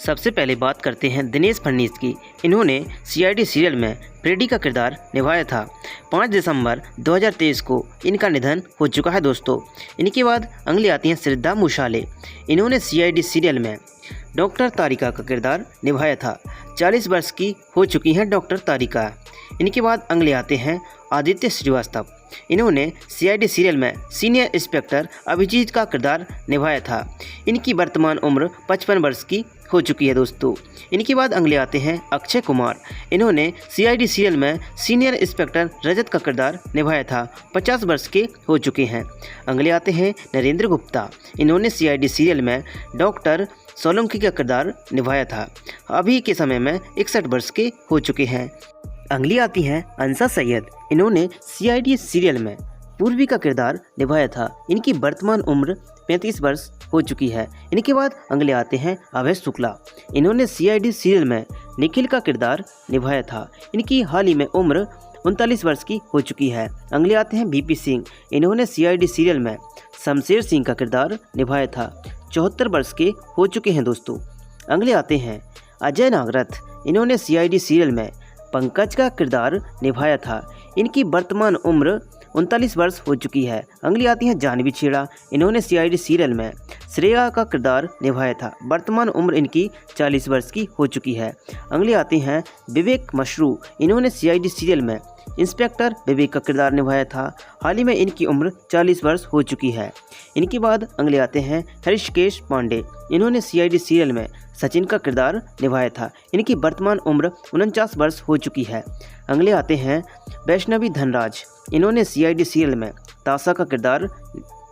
सबसे पहले बात करते हैं दिनेश फडणवीस की। इन्होंने सीआईडी सीरियल में फ्रेडी का किरदार निभाया था। 5 दिसंबर 2023 को इनका निधन हो चुका है दोस्तों। इनके बाद अगली आती हैं श्रद्धा मूसाले। इन्होंने सीआईडी सीरियल में डॉक्टर तारिका का किरदार निभाया था। 40 वर्ष की हो चुकी हैं डॉक्टर तारिका। इनके बाद अगले आते हैं आदित्य श्रीवास्तव। इन्होंने सीआईडी सीरियल में सीनियर इंस्पेक्टर अभिजीत का किरदार निभाया था। इनकी वर्तमान उम्र 55 वर्ष की हो चुकी है दोस्तों। इनके बाद अगले आते हैं अक्षय कुमार। इन्होंने सीआईडी सीरियल में सीनियर इंस्पेक्टर रजत का किरदार निभाया था। 50 वर्ष के हो चुके हैं। अगले आते हैं नरेंद्र गुप्ता। इन्होंने सीआईडी सीरियल में डॉक्टर सोलंकी का किरदार निभाया था। अभी के समय में 61 वर्ष के हो चुके हैं। अगली आती हैं अंसा सैयद। इन्होंने सीआईडी सीरियल में पूर्वी का किरदार निभाया था। इनकी वर्तमान उम्र 35 वर्ष हो चुकी है। इनके बाद अगले आते हैं अभय शुक्ला। इन्होंने सीआईडी सीरियल में निखिल का किरदार निभाया था। इनकी हाल ही में उम्र 39 वर्ष की हो चुकी है। अगले आते हैं बीपी सिंह। इन्होंने सीआईडी सीरियल में शमशेर सिंह का किरदार निभाया था। 74 वर्ष के हो चुके हैं दोस्तों। अगले आते हैं अजय नागरथ। इन्होंने सीआईडी सीरियल में पंकज का किरदार निभाया था। इनकी वर्तमान उम्र 39 वर्ष हो चुकी है। अगली आती हैं जाह्नवी छेड़ा। इन्होंने सीआईडी सीरियल में श्रेया का किरदार निभाया था। वर्तमान उम्र इनकी 40 वर्ष की हो चुकी है। अगले आते हैं विवेक मशरू। इन्होंने सीआईडी सीरियल में इंस्पेक्टर विवेक का किरदार निभाया था। हाल ही में इनकी उम्र 40 वर्ष हो चुकी है। इनके बाद अगले आते हैं ऋषिकेश पांडे। इन्होंने सीआईडी सीरियल में सचिन का किरदार निभाया था। इनकी वर्तमान उम्र 49 वर्ष हो चुकी है। अगले आते हैं वैष्णवी धनराज। इन्होंने सीआईडी सीरियल में ताशा का किरदार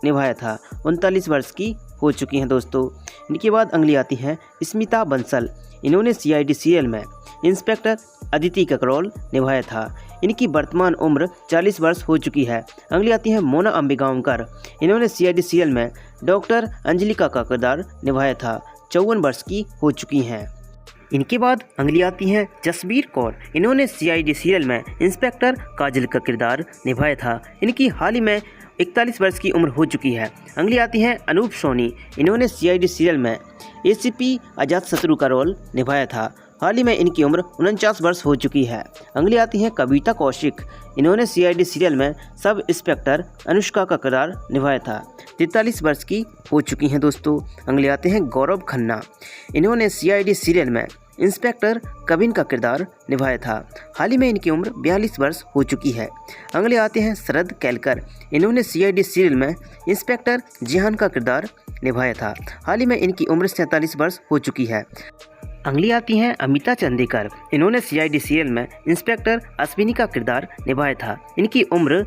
निभाया था। 39 वर्ष की हो चुकी हैं दोस्तों। इनके बाद अगली आती हैं स्मिता बंसल। इन्होंने सीआईडी सीरियल में इंस्पेक्टर अदिति का रोल निभाया था। इनकी वर्तमान उम्र 40 वर्ष हो चुकी है। अगली आती हैं मोना अंबिगांवकर। इन्होंने सीआईडी सीरियल में डॉक्टर अंजलिका का किरदार निभाया था। 54 वर्ष की हो चुकी हैं। इनके बाद अगली आती हैं जसबीर कौर। इन्होंने सीआईडी सीरियल में इंस्पेक्टर काजल का किरदार निभाया था। इनकी हाल ही में 41 वर्ष की उम्र हो चुकी है। अगली आती हैं अनूप सोनी। इन्होंने सीआईडी सीरियल में एसीपी अजातशत्रु का रोल निभाया था। हाल ही में इनकी उम्र 49 वर्ष हो चुकी है। अगली आती हैं कविता कौशिक। इन्होंने सीआईडी सीरियल में सब इंस्पेक्टर अनुष्का का किरदार निभाया था। 43 वर्ष की हो चुकी हैं दोस्तों। अगले आते हैं गौरव खन्ना। इन्होंने सीआईडी सीरियल में इंस्पेक्टर कविन का किरदार निभाया था। हाल ही में इनकी उम्र 42 वर्ष हो चुकी है। अगले आते हैं शरद केलकर। इन्होंने सीआईडी सीरियल में इंस्पेक्टर जिहान का किरदार निभाया था। हाल ही में इनकी उम्र 47 वर्ष हो चुकी है। अगली आती हैं अमिता चंदेकर। इन्होंने सीआईडी सीरियल में इंस्पेक्टर अश्विनी का किरदार निभाया था। इनकी उम्र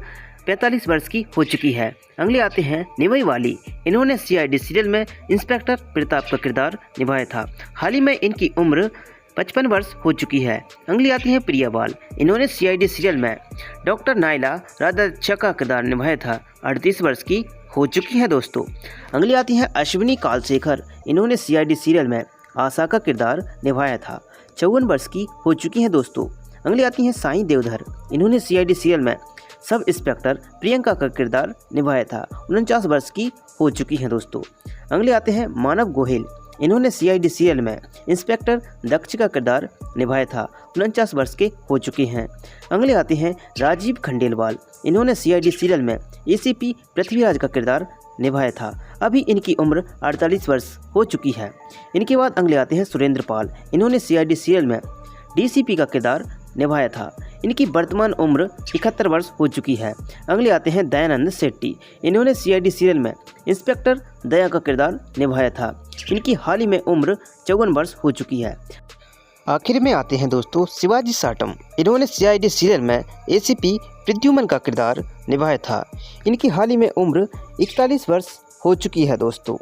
45 वर्ष की हो चुकी है। अगले आते हैं निमई वाली। इन्होंने सीआईडी सीरियल में इंस्पेक्टर प्रताप का किरदार निभाया था। हाल ही में इनकी उम्र 55 वर्ष हो चुकी है। अगली आती हैं प्रिया बाल। इन्होंने सीआईडी सीरियल में डॉक्टर नायला राधाक्षा का किरदार निभाया था। 38 वर्ष की हो चुकी हैं दोस्तों। अगली आती हैं अश्विनी कालशेखर। इन्होंने सीआईडी सीरियल में आशा का किरदार निभाया था। 54 वर्ष की हो चुकी हैं दोस्तों। अगली आती हैं साई देवधर। इन्होंने सीआईडी सीरियल में सब इंस्पेक्टर प्रियंका का किरदार निभाया था। 49 वर्ष की हो चुकी हैं दोस्तों। अगले आते हैं मानव गोहिल। इन्होंने सीआईडी सीरियल में इंस्पेक्टर दक्ष का किरदार निभाया था। 49 वर्ष के हो चुके हैं। अगले आते हैं राजीव खंडेलवाल। इन्होंने सीआईडी सीरियल में एसीपी पृथ्वीराज का किरदार निभाया था। अभी इनकी उम्र 48 वर्ष हो चुकी है। इनके बाद अगले आते हैं सुरेंद्र पाल। इन्होंने सीआईडी सीरियल में डीसीपी का किरदार निभाया था। इनकी वर्तमान उम्र 71 वर्ष हो चुकी है। अगले आते हैं दयानंद शेट्टी। इन्होंने सीआईडी सीरियल में इंस्पेक्टर दया का किरदार निभाया था। इनकी हाल ही में उम्र 54 वर्ष हो चुकी है। आखिर में आते हैं दोस्तों शिवाजी साटम। इन्होंने सीआईडी सीरियल में एसीपी प्रद्युमन का किरदार निभाया था। इनकी हाल ही में उम्र 41 वर्ष हो चुकी है दोस्तों।